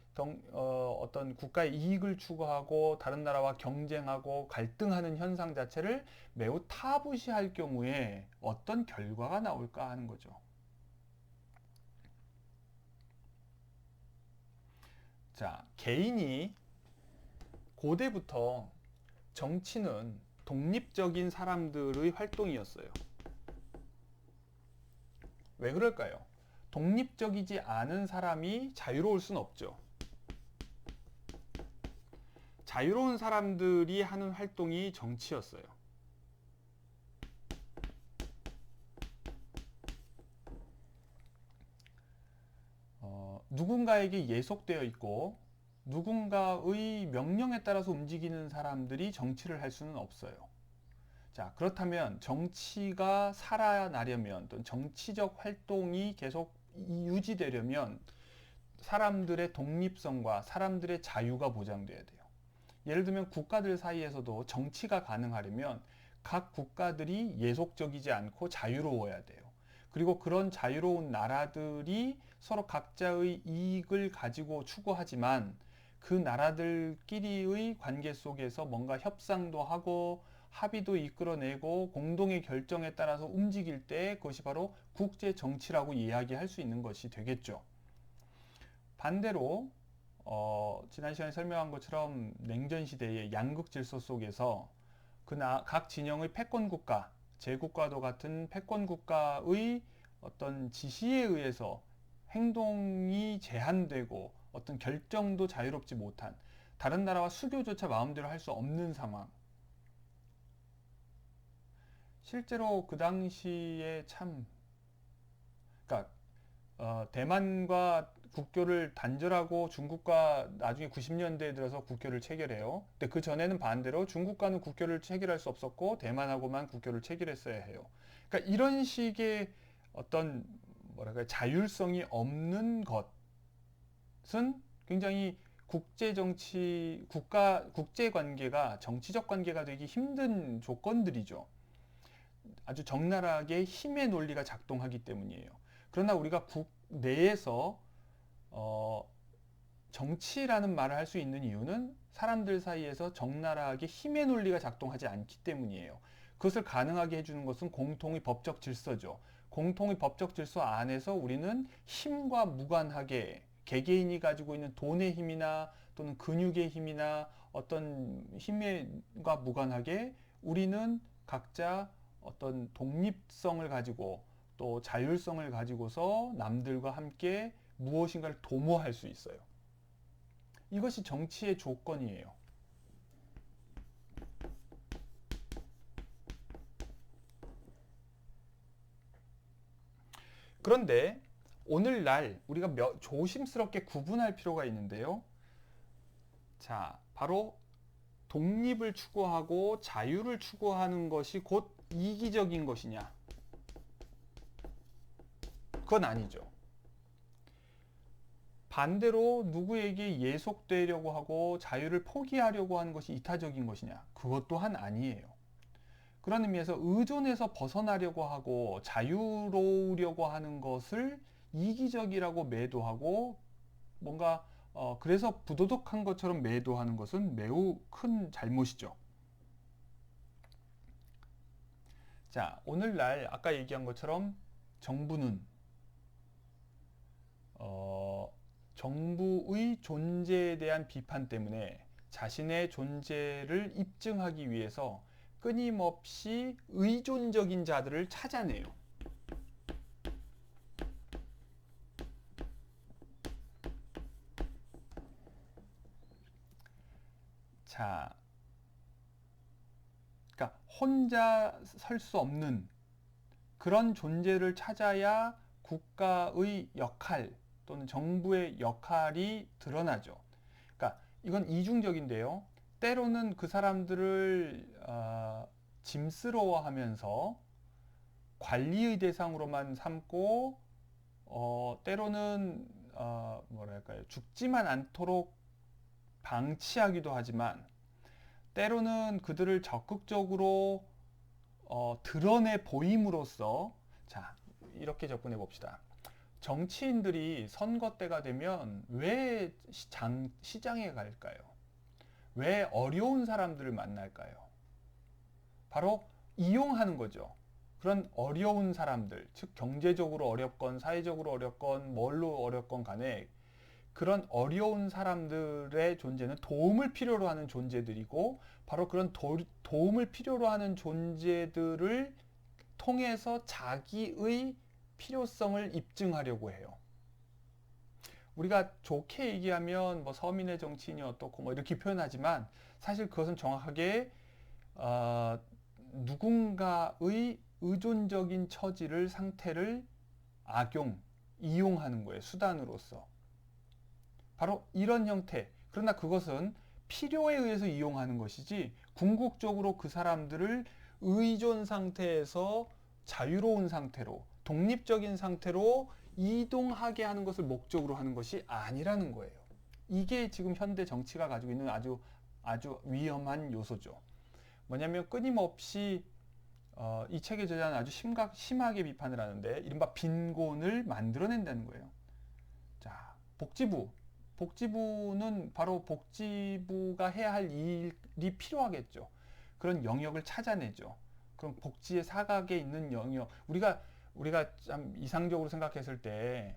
어떤 국가의 이익을 추구하고 다른 나라와 경쟁하고 갈등하는 현상 자체를 매우 타부시할 경우에 어떤 결과가 나올까 하는 거죠. 자, 개인이 고대부터 정치는 독립적인 사람들의 활동이었어요. 왜 그럴까요? 독립적이지 않은 사람이 자유로울 순 없죠. 자유로운 사람들이 하는 활동이 정치였어요. 누군가에게 예속되어 있고 누군가의 명령에 따라서 움직이는 사람들이 정치를 할 수는 없어요. 자, 그렇다면 정치가 살아나려면 또 정치적 활동이 계속 유지되려면 사람들의 독립성과 사람들의 자유가 보장돼야 돼요. 예를 들면 국가들 사이에서도 정치가 가능하려면 각 국가들이 예속적이지 않고 자유로워야 돼요. 그리고 그런 자유로운 나라들이 서로 각자의 이익을 가지고 추구하지만 그 나라들끼리의 관계 속에서 뭔가 협상도 하고 합의도 이끌어내고 공동의 결정에 따라서 움직일 때 그것이 바로 국제 정치라고 이야기할 수 있는 것이 되겠죠. 반대로 지난 시간에 설명한 것처럼 냉전 시대의 양극 질서 속에서 각 진영의 패권 국가, 제국과도 같은 패권 국가의 어떤 지시에 의해서 행동이 제한되고 어떤 결정도 자유롭지 못한, 다른 나라와 수교조차 마음대로 할 수 없는 상황. 실제로 그 당시에 참, 그러니까 대만과 국교를 단절하고 중국과 나중에 90년대에 들어서 국교를 체결해요. 근데 그 전에는 반대로 중국과는 국교를 체결할 수 없었고 대만하고만 국교를 체결했어야 해요. 그러니까 이런 식의 어떤 뭐랄까 자율성이 없는 것은 굉장히 국제 정치, 국제 관계가 정치적 관계가 되기 힘든 조건들이죠. 아주 적나라하게 힘의 논리가 작동하기 때문이에요. 그러나 우리가 국내에서 정치라는 말을 할 수 있는 이유는 사람들 사이에서 적나라하게 힘의 논리가 작동하지 않기 때문이에요. 그것을 가능하게 해주는 것은 공통의 법적 질서죠. 공통의 법적 질서 안에서 우리는 힘과 무관하게 개개인이 가지고 있는 돈의 힘이나 또는 근육의 힘이나 어떤 힘과 무관하게 우리는 각자 어떤 독립성을 가지고 또 자율성을 가지고서 남들과 함께 무엇인가를 도모할 수 있어요. 이것이 정치의 조건이에요. 그런데 오늘날 우리가 조심스럽게 구분할 필요가 있는데요. 자, 바로 독립을 추구하고 자유를 추구하는 것이 곧 이기적인 것이냐? 그건 아니죠. 반대로 누구에게 예속되려고 하고 자유를 포기하려고 하는 것이 이타적인 것이냐? 그것 또한 아니에요. 그런 의미에서 의존에서 벗어나려고 하고 자유로우려고 하는 것을 이기적이라고 매도하고 뭔가 그래서 부도덕한 것처럼 매도하는 것은 매우 큰 잘못이죠. 자, 오늘날 아까 얘기한 것처럼 정부는 정부의 존재에 대한 비판 때문에 자신의 존재를 입증하기 위해서 끊임없이 의존적인 자들을 찾아내요. 자, 그러니까 혼자 설 수 없는 그런 존재를 찾아야 국가의 역할 또는 정부의 역할이 드러나죠. 그러니까 이건 이중적인데요. 때로는 그 사람들을 짐스러워하면서 관리의 대상으로만 삼고 때로는 뭐랄까요, 죽지만 않도록 방치하기도 하지만 때로는 그들을 적극적으로 드러내 보임으로써 자, 이렇게 접근해 봅시다. 정치인들이 선거 때가 되면 왜 시장에 갈까요? 왜 어려운 사람들을 만날까요? 바로 이용하는 거죠. 그런 어려운 사람들, 즉 경제적으로 어렵건 사회적으로 어렵건 뭘로 어렵건 간에 그런 어려운 사람들의 존재는 도움을 필요로 하는 존재들이고 바로 그런 도움을 필요로 하는 존재들을 통해서 자기의 필요성을 입증하려고 해요. 우리가 좋게 얘기하면 뭐 서민의 정치인이 어떻고 뭐 이렇게 표현하지만 사실 그것은 정확하게 누군가의 의존적인 처지를 상태를 이용하는 거예요. 수단으로서. 바로 이런 형태. 그러나 그것은 필요에 의해서 이용하는 것이지 궁극적으로 그 사람들을 의존 상태에서 자유로운 상태로 독립적인 상태로 이동하게 하는 것을 목적으로 하는 것이 아니라는 거예요. 이게 지금 현대 정치가 가지고 있는 아주 위험한 요소죠. 뭐냐면 끊임없이 이 책의 저자는 아주 심하게 비판을 하는데 이른바 빈곤을 만들어낸다는 거예요. 자, 복지부는 바로 복지부가 해야 할 일이 필요하겠죠. 그런 영역을 찾아내죠. 그럼 복지의 사각에 있는 영역, 우리가 참 이상적으로 생각했을 때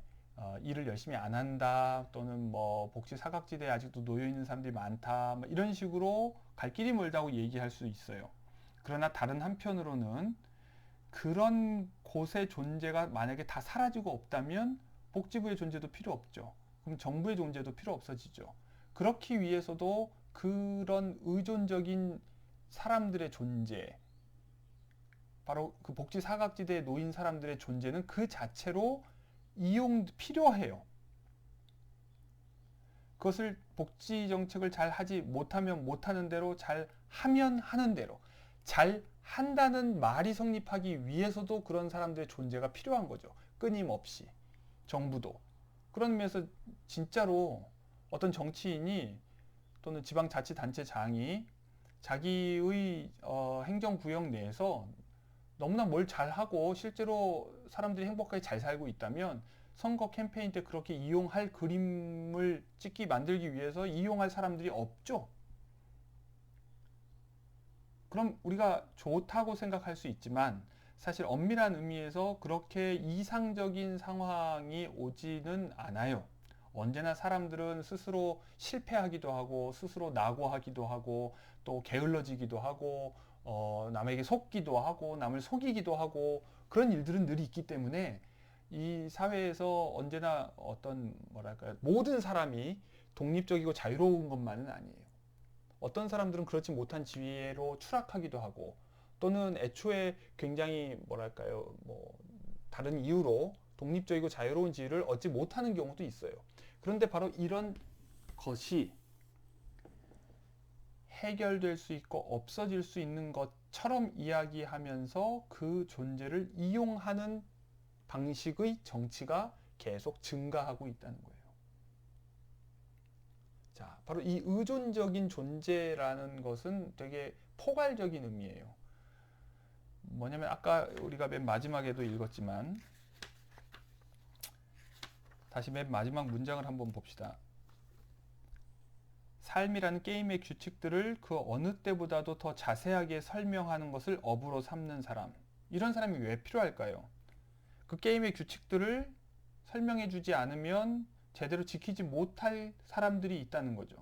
일을 열심히 안 한다 또는 뭐 복지 사각지대에 아직도 놓여 있는 사람들이 많다 뭐 이런 식으로 갈 길이 멀다고 얘기할 수 있어요. 그러나 다른 한편으로는 그런 곳의 존재가 만약에 다 사라지고 없다면 복지부의 존재도 필요 없죠. 그럼 정부의 존재도 필요 없어지죠. 그렇기 위해서도 그런 의존적인 사람들의 존재, 바로 그 복지 사각지대에 놓인 사람들의 존재는 그 자체로 필요해요. 그것을 복지 정책을 잘 하지 못하면 못하는 대로, 잘 하면 하는 대로, 잘 한다는 말이 성립하기 위해서도 그런 사람들의 존재가 필요한 거죠. 끊임없이. 정부도. 그런 면에서 진짜로 어떤 정치인이 또는 지방자치단체장이 자기의 행정구역 내에서 너무나 뭘 잘하고 실제로 사람들이 행복하게 잘 살고 있다면 선거 캠페인 때 그렇게 이용할 그림을 만들기 위해서 이용할 사람들이 없죠. 그럼 우리가 좋다고 생각할 수 있지만 사실 엄밀한 의미에서 그렇게 이상적인 상황이 오지는 않아요. 언제나 사람들은 스스로 실패하기도 하고 스스로 낙오하기도 하고 또 게을러지기도 하고 남에게 속기도 하고 남을 속이기도 하고 그런 일들은 늘 있기 때문에 이 사회에서 언제나 어떤 뭐랄까요, 모든 사람이 독립적이고 자유로운 것만은 아니에요. 어떤 사람들은 그렇지 못한 지위로 추락하기도 하고 또는 애초에 굉장히 뭐랄까요, 뭐 다른 이유로 독립적이고 자유로운 지위를 얻지 못하는 경우도 있어요. 그런데 바로 이런 것이 해결될 수 있고 없어질 수 있는 것처럼 이야기하면서 그 존재를 이용하는 방식의 정치가 계속 증가하고 있다는 거예요. 자, 바로 이 의존적인 존재라는 것은 되게 포괄적인 의미예요. 뭐냐면 아까 우리가 맨 마지막에도 읽었지만 다시 맨 마지막 문장을 한번 봅시다. 삶이라는 게임의 규칙들을 그 어느 때보다도 더 자세하게 설명하는 것을 업으로 삼는 사람. 이런 사람이 왜 필요할까요? 그 게임의 규칙들을 설명해 주지 않으면 제대로 지키지 못할 사람들이 있다는 거죠.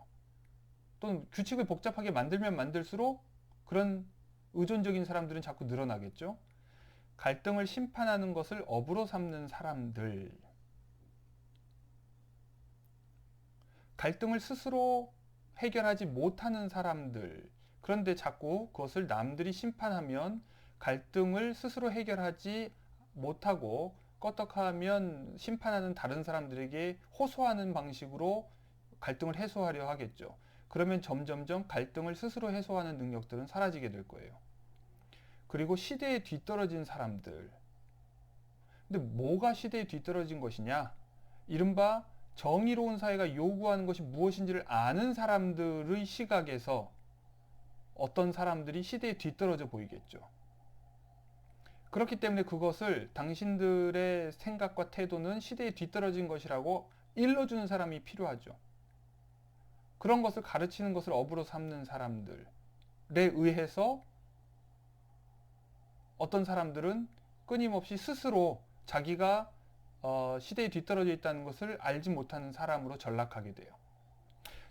또는 규칙을 복잡하게 만들면 만들수록 그런 의존적인 사람들은 자꾸 늘어나겠죠. 갈등을 심판하는 것을 업으로 삼는 사람들. 갈등을 스스로 해결하지 못하는 사람들. 그런데 자꾸 그것을 남들이 심판하면 갈등을 스스로 해결하지 못하고 껐떡하면 심판하는 다른 사람들에게 호소하는 방식으로 갈등을 해소하려 하겠죠. 그러면 점점점 갈등을 스스로 해소하는 능력들은 사라지게 될 거예요. 그리고 시대에 뒤떨어진 사람들. 근데 뭐가 시대에 뒤떨어진 것이냐? 이른바 정의로운 사회가 요구하는 것이 무엇인지를 아는 사람들의 시각에서 어떤 사람들이 시대에 뒤떨어져 보이겠죠. 그렇기 때문에 그것을 당신들의 생각과 태도는 시대에 뒤떨어진 것이라고 일러주는 사람이 필요하죠. 그런 것을 가르치는 것을 업으로 삼는 사람들에 의해서 어떤 사람들은 끊임없이 스스로 자기가 시대에 뒤떨어져 있다는 것을 알지 못하는 사람으로 전락하게 돼요.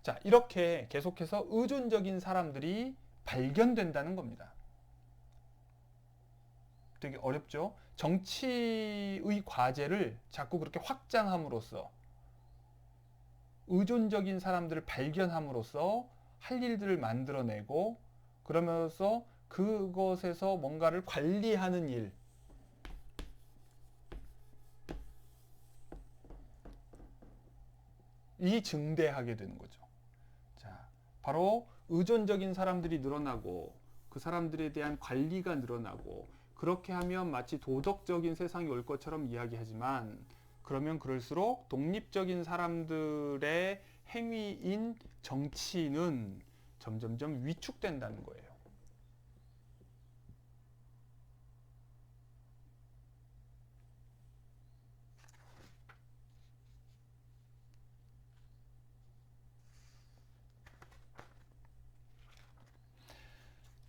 자, 이렇게 계속해서 의존적인 사람들이 발견된다는 겁니다. 되게 어렵죠? 정치의 과제를 자꾸 그렇게 확장함으로써 의존적인 사람들을 발견함으로써 할 일들을 만들어내고 그러면서 그것에서 뭔가를 관리하는 일, 이 증대하게 되는 거죠. 자, 바로 의존적인 사람들이 늘어나고 그 사람들에 대한 관리가 늘어나고 그렇게 하면 마치 도덕적인 세상이 올 것처럼 이야기하지만 그러면 그럴수록 독립적인 사람들의 행위인 정치는 점점점 위축된다는 거예요.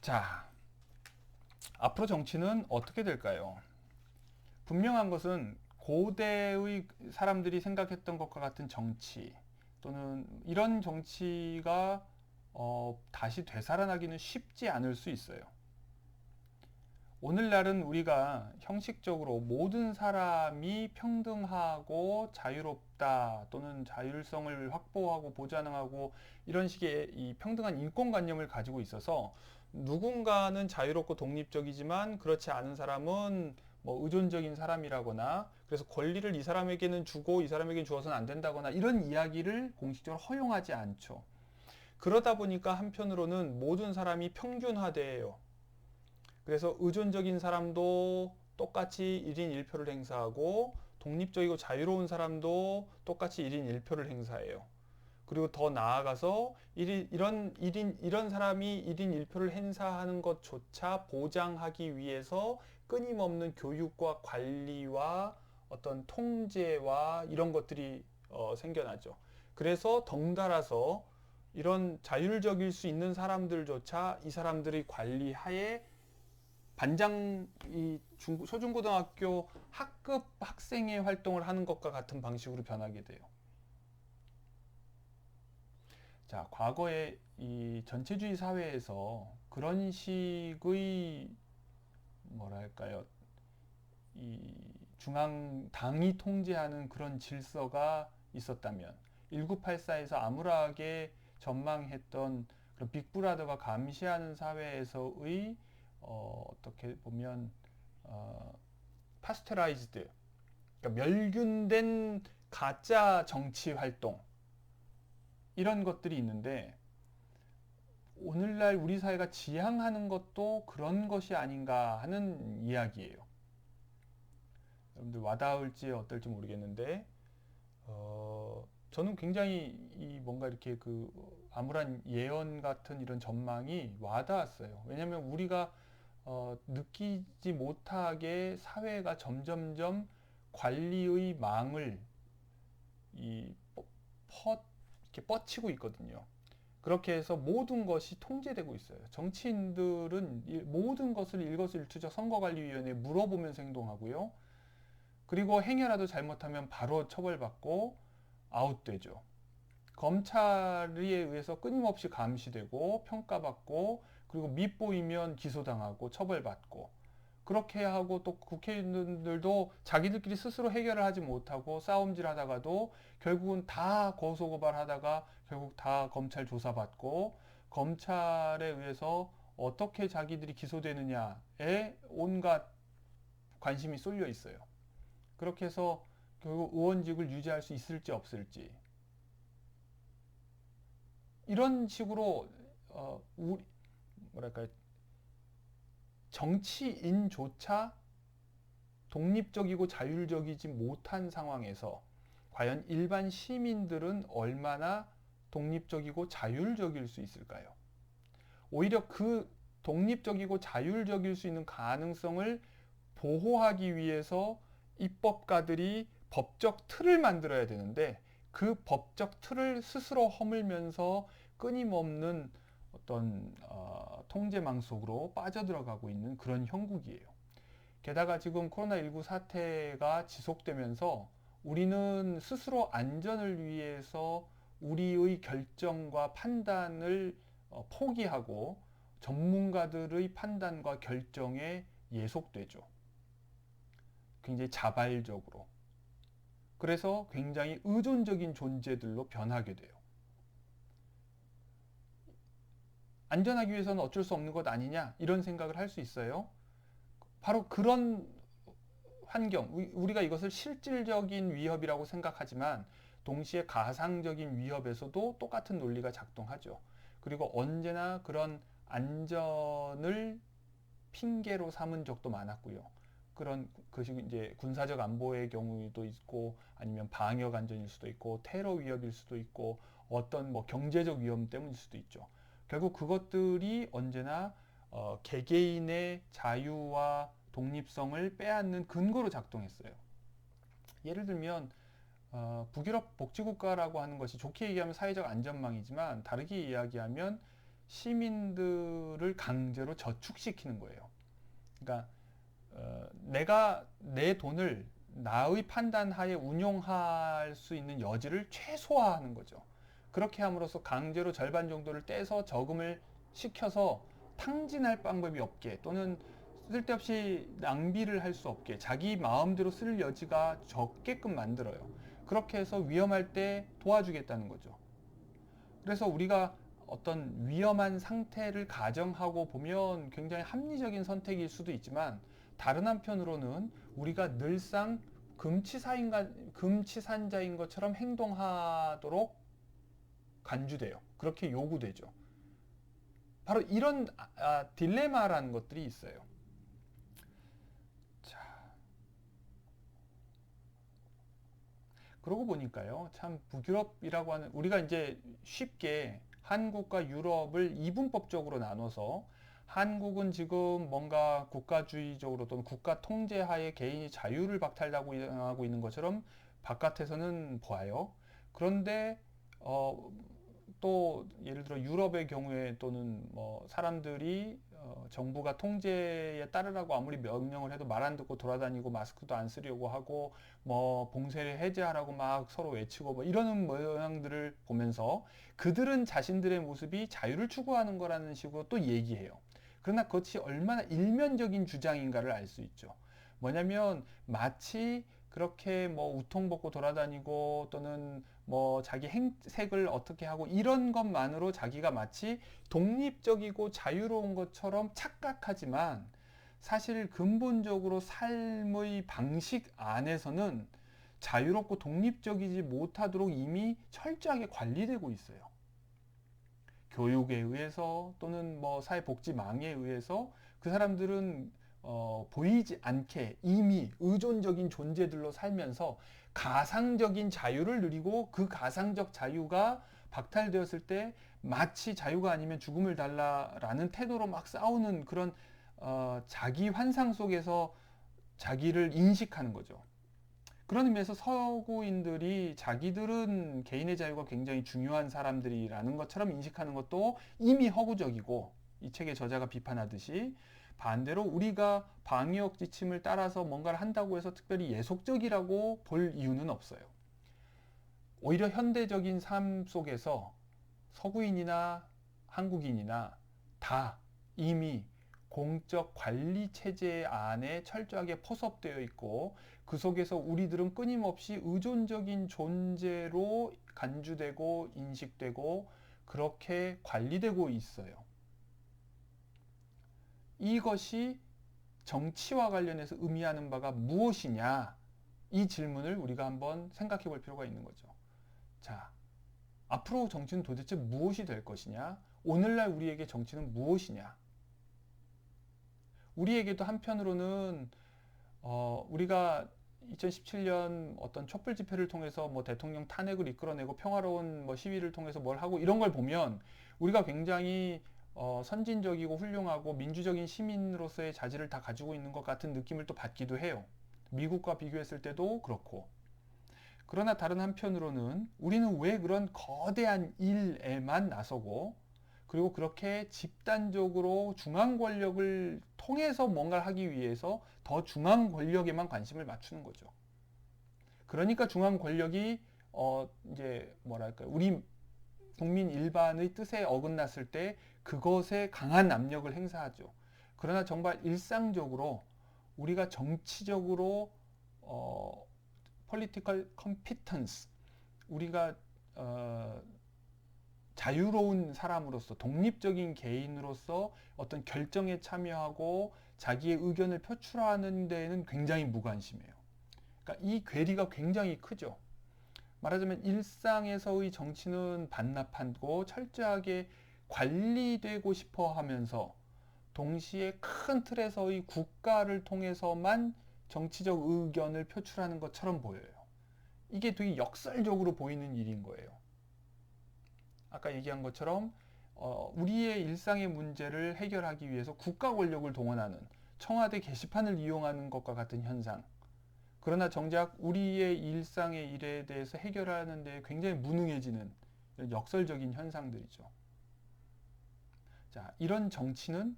자, 앞으로 정치는 어떻게 될까요? 분명한 것은 고대의 사람들이 생각했던 것과 같은 정치 또는 이런 정치가 다시 되살아나기는 쉽지 않을 수 있어요. 오늘날은 우리가 형식적으로 모든 사람이 평등하고 자유롭다 또는 자율성을 확보하고 보장하고 이런 식의 이 평등한 인권관념을 가지고 있어서 누군가는 자유롭고 독립적이지만 그렇지 않은 사람은 뭐 의존적인 사람이라거나 그래서 권리를 이 사람에게는 주고 이 사람에게는 주어서는 안 된다거나 이런 이야기를 공식적으로 허용하지 않죠. 그러다 보니까 한편으로는 모든 사람이 평균화돼요. 그래서 의존적인 사람도 똑같이 1인 1표를 행사하고 독립적이고 자유로운 사람도 똑같이 1인 1표를 행사해요. 그리고 더 나아가서 이런 사람이 1인 1표를 행사하는 것조차 보장하기 위해서 끊임없는 교육과 관리와 어떤 통제와 이런 것들이 생겨나죠. 그래서 덩달아서 이런 자율적일 수 있는 사람들조차 이 사람들의 관리하에 이 초중고등학교 학급 학생의 활동을 하는 것과 같은 방식으로 변하게 돼요. 자, 과거에 이 전체주의 사회에서 그런 식의 뭐랄까요, 이 중앙 당이 통제하는 그런 질서가 있었다면 1984에서 암울하게 전망했던 그런 빅브라더가 감시하는 사회에서의 어떻게 보면 파스처라이즈드, 그러니까 멸균된 가짜 정치 활동 이런 것들이 있는데 오늘날 우리 사회가 지향하는 것도 그런 것이 아닌가 하는 이야기예요. 여러분들 와닿을지 어떨지 모르겠는데 저는 굉장히 이 뭔가 이렇게 그 암울한 예언 같은 이런 전망이 와닿았어요. 왜냐하면 우리가 느끼지 못하게 사회가 점점점 관리의 망을 이렇게 뻗치고 있거든요. 그렇게 해서 모든 것이 통제되고 있어요. 정치인들은 모든 것을 일거수일투족 선거관리위원회에 물어보면서 행동하고요. 그리고 행여라도 잘못하면 바로 처벌받고 아웃되죠. 검찰에 의해서 끊임없이 감시되고 평가받고 그리고 밉보이면 기소당하고 처벌받고 그렇게 하고 또 국회의원들도 자기들끼리 스스로 해결을 하지 못하고 싸움질 하다가도 결국은 다 고소고발하다가 결국 다 검찰 조사받고 검찰에 의해서 어떻게 자기들이 기소되느냐에 온갖 관심이 쏠려 있어요. 그렇게 해서 결국 의원직을 유지할 수 있을지 없을지 이런 식으로 우리 뭐랄까요, 정치인조차 독립적이고 자율적이지 못한 상황에서 과연 일반 시민들은 얼마나 독립적이고 자율적일 수 있을까요? 오히려 그 독립적이고 자율적일 수 있는 가능성을 보호하기 위해서 입법가들이 법적 틀을 만들어야 되는데 그 법적 틀을 스스로 허물면서 끊임없는 어떤 통제망 속으로 빠져들어가고 있는 그런 형국이에요. 게다가 지금 코로나19 사태가 지속되면서 우리는 스스로 안전을 위해서 우리의 결정과 판단을 포기하고 전문가들의 판단과 결정에 예속되죠. 굉장히 자발적으로. 그래서 굉장히 의존적인 존재들로 변하게 돼요. 안전하기 위해서는 어쩔 수 없는 것 아니냐 이런 생각을 할 수 있어요. 바로 그런 환경, 우리가 이것을 실질적인 위협이라고 생각하지만 동시에 가상적인 위협에서도 똑같은 논리가 작동하죠. 그리고 언제나 그런 안전을 핑계로 삼은 적도 많았고요. 그런 것이 이제 군사적 안보의 경우도 있고 아니면 방역 안전일 수도 있고 테러 위협일 수도 있고 어떤 뭐 경제적 위험 때문일 수도 있죠. 결국 그것들이 언제나 개개인의 자유와 독립성을 빼앗는 근거로 작동했어요. 예를 들면 북유럽 복지국가라고 하는 것이 좋게 얘기하면 사회적 안전망이지만 다르게 이야기하면 시민들을 강제로 저축시키는 거예요. 그러니까 내가 내 돈을 나의 판단 하에 운용할 수 있는 여지를 최소화하는 거죠. 그렇게 함으로써 강제로 절반 정도를 떼서 저금을 시켜서 탕진할 방법이 없게 또는 쓸데없이 낭비를 할 수 없게 자기 마음대로 쓸 여지가 적게끔 만들어요. 그렇게 해서 위험할 때 도와주겠다는 거죠. 그래서 우리가 어떤 위험한 상태를 가정하고 보면 굉장히 합리적인 선택일 수도 있지만 다른 한편으로는 우리가 늘상 금치산자인 것처럼 행동하도록 간주돼요. 그렇게 요구되죠. 바로 이런 딜레마라는 것들이 있어요. 자, 그러고 보니까요, 참 북유럽이라고 하는, 우리가 이제 쉽게 한국과 유럽을 이분법적으로 나눠서 한국은 지금 뭔가 국가주의적으로 또는 국가 통제하에 개인이 자유를 박탈당하고 있는 것처럼 바깥에서는 보아요. 그런데 또 예를 들어 유럽의 경우에 또는 뭐 사람들이 정부가 통제에 따르라고 아무리 명령을 해도 말 안 듣고 돌아다니고 마스크도 안 쓰려고 하고 뭐 봉쇄를 해제하라고 막 서로 외치고 뭐 이러는 모양들을 보면서 그들은 자신들의 모습이 자유를 추구하는 거라는 식으로 또 얘기해요. 그러나 그것이 얼마나 일면적인 주장인가를 알 수 있죠. 뭐냐면 마치 그렇게 뭐 우통 벗고 돌아다니고 또는 뭐 자기 행색을 어떻게 하고 이런 것만으로 자기가 마치 독립적이고 자유로운 것처럼 착각하지만 사실 근본적으로 삶의 방식 안에서는 자유롭고 독립적이지 못하도록 이미 철저하게 관리되고 있어요. 교육에 의해서 또는 뭐 사회복지망에 의해서 그 사람들은 보이지 않게 이미 의존적인 존재들로 살면서 가상적인 자유를 누리고 그 가상적 자유가 박탈되었을 때 마치 자유가 아니면 죽음을 달라라는 태도로 막 싸우는 그런 자기 환상 속에서 자기를 인식하는 거죠. 그런 의미에서 서구인들이 자기들은 개인의 자유가 굉장히 중요한 사람들이라는 것처럼 인식하는 것도 이미 허구적이고 이 책의 저자가 비판하듯이 반대로 우리가 방역 지침을 따라서 뭔가를 한다고 해서 특별히 예속적이라고 볼 이유는 없어요. 오히려 현대적인 삶 속에서 서구인이나 한국인이나 다 이미 공적 관리 체제 안에 철저하게 포섭되어 있고 그 속에서 우리들은 끊임없이 의존적인 존재로 간주되고 인식되고 그렇게 관리되고 있어요. 이것이 정치와 관련해서 의미하는 바가 무엇이냐? 이 질문을 우리가 한번 생각해 볼 필요가 있는 거죠. 자, 앞으로 정치는 도대체 무엇이 될 것이냐? 오늘날 우리에게 정치는 무엇이냐? 우리에게도 한편으로는 우리가 2017년 어떤 촛불 집회를 통해서 뭐 대통령 탄핵을 이끌어내고 평화로운 뭐 시위를 통해서 뭘 하고 이런 걸 보면 우리가 굉장히 선진적이고 훌륭하고 민주적인 시민으로서의 자질을 다 가지고 있는 것 같은 느낌을 또 받기도 해요. 미국과 비교했을 때도 그렇고. 그러나 다른 한편으로는 우리는 왜 그런 거대한 일에만 나서고 그리고 그렇게 집단적으로 중앙 권력을 통해서 뭔가를 하기 위해서 더 중앙 권력에만 관심을 맞추는 거죠. 그러니까 중앙 권력이 이제 뭐랄까요? 우리 국민 일반의 뜻에 어긋났을 때 그것에 강한 압력을 행사하죠. 그러나 정말 일상적으로 우리가 정치적으로 political competence 우리가 자유로운 사람으로서 독립적인 개인으로서 어떤 결정에 참여하고 자기의 의견을 표출하는 데에는 굉장히 무관심해요. 그러니까 이 괴리가 굉장히 크죠. 말하자면 일상에서의 정치는 반납하고 철저하게 관리되고 싶어 하면서 동시에 큰 틀에서의 국가를 통해서만 정치적 의견을 표출하는 것처럼 보여요. 이게 되게 역설적으로 보이는 일인 거예요. 아까 얘기한 것처럼 우리의 일상의 문제를 해결하기 위해서 국가 권력을 동원하는 청와대 게시판을 이용하는 것과 같은 현상. 그러나 정작 우리의 일상의 일에 대해서 해결하는 데 굉장히 무능해지는 역설적인 현상들이죠. 자, 이런 정치는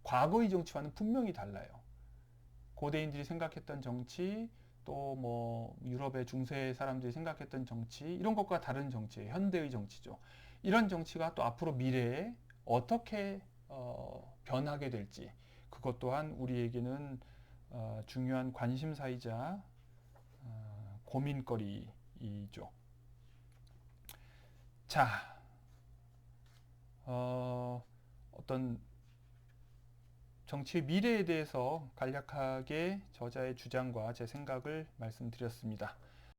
과거의 정치와는 분명히 달라요. 고대인들이 생각했던 정치, 또 뭐 유럽의 중세 사람들이 생각했던 정치, 이런 것과 다른 정치예요. 현대의 정치죠. 이런 정치가 또 앞으로 미래에 어떻게 변하게 될지 그것 또한 우리에게는 중요한 관심사이자 고민거리이죠. 자, 어떤 정치의 미래에 대해서 간략하게 저자의 주장과 제 생각을 말씀드렸습니다.